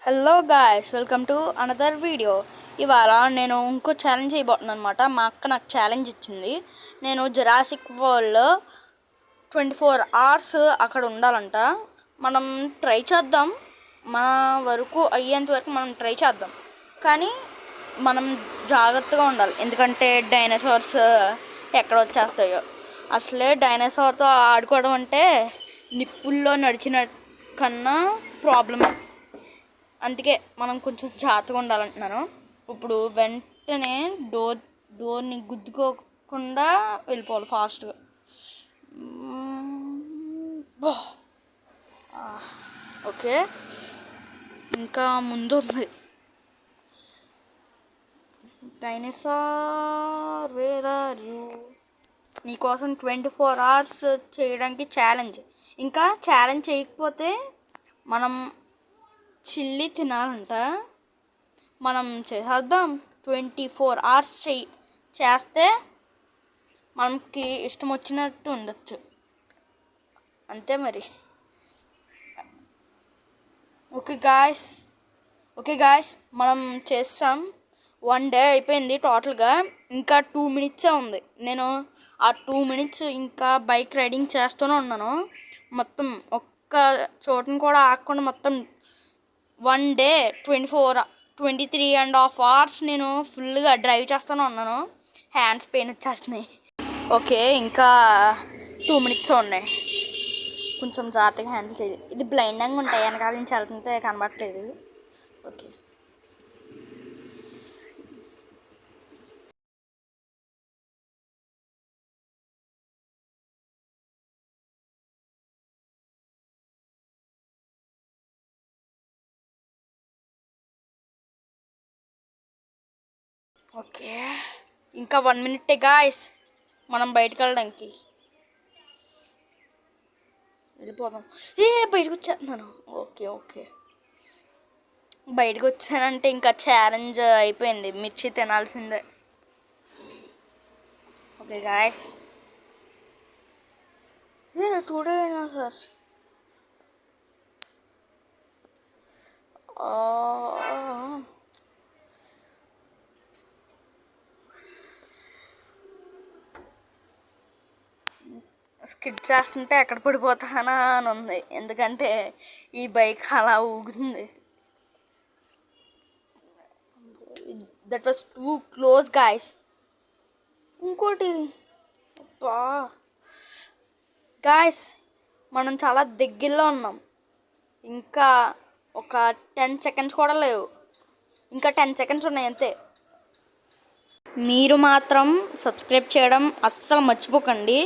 Hello guys, welcome to another video. ఇవాళ నేను ఇంకో ఛాలెంజ్ చేయబోతున్నాను అనమాట. మా అక్క నాకు ఛాలెంజ్ ఇచ్చింది. నేను జురాసిక్ వరల్డ్లో 24 hours అక్కడ ఉండాలంట. మనం ట్రై చేద్దాం, మన వరకు అయ్యేంత వరకు మనం ట్రై చేద్దాం. కానీ మనం జాగ్రత్తగా ఉండాలి, ఎందుకంటే డైనోసార్స్ ఎక్కడ వచ్చేస్తాయో. అసలే డైనోసార్తో ఆడుకోవడం అంటే నిప్పుల్లో నడిచిన కన్నా ప్రాబ్లమే. అందుకే మనం కొంచెం జాగ్రత్తగా ఉండాలంటున్నాను. ఇప్పుడు వెంటనే డోర్ని గుద్దుకోకుండా వెళ్ళిపోవాలి ఫాస్ట్గా. ఓకే, ఇంకా ముందు ఉంది డైనోసార్, వేర్ ఆర్ యూ? నీకోసం 24 hours చేయడానికి ఛాలెంజ్. ఇంకా ఛాలెంజ్ చేయకపోతే మనం చిల్లి తినాలంట. మనం చేసేద్దాం. 24 hours చేస్తే మనకి ఇష్టం వచ్చినట్టు ఉండొచ్చు, అంతే మరి. ఓకే గాయస్, మనం చేస్తాం. 1 day అయిపోయింది టోటల్గా. ఇంకా 2 minutes ఉంది. నేను ఆ 2 minutes ఇంకా బైక్ రైడింగ్ చేస్తూనే ఉన్నాను. మొత్తం ఒక్క చోటును కూడా ఆగకుండా మొత్తం 1 day 23.5 hours నేను ఫుల్గా డ్రైవ్ చేస్తూనే ఉన్నాను. హ్యాండ్స్ పెయిన్ వచ్చేస్తున్నాయి. ఓకే, ఇంకా 2 minutes ఉన్నాయి. కొంచెం జాగ్రత్తగా హ్యాండిల్ చేయాలి. ఇది బ్లైండ్గా ఉంటాయి, వెనకాల నుంచి వెళ్తుంటే కనబడట్లేదు. ఓకే, ఓకే, ఇంకా 1 minute గాయస్ మనం బయటకు వెళ్ళడానికి. వెళ్ళిపోదాం. బయటకు వచ్చేస్తున్నాను. ఓకే, బయటకు వచ్చానంటే ఇంకా ఛాలెంజ్ అయిపోయింది, మిర్చి తినాల్సిందే. Okay guys, today sir skid చేస్తుంటే ఎక్కడ పడిపోతానా అని ఉంది, ఎందుకంటే ఈ బైక్ అలా ఊగుతుంది. That was too close guys. ఇంకోటి గాయస్, మనం చాలా దగ్గరలో ఉన్నాం. ఇంకా ఒక 10 seconds కూడా లేవు. ఇంకా 10 seconds ఉన్నాయి అంతే. మీరు మాత్రం సబ్స్క్రైబ్ చేయడం అస్సలు మర్చిపోకండి.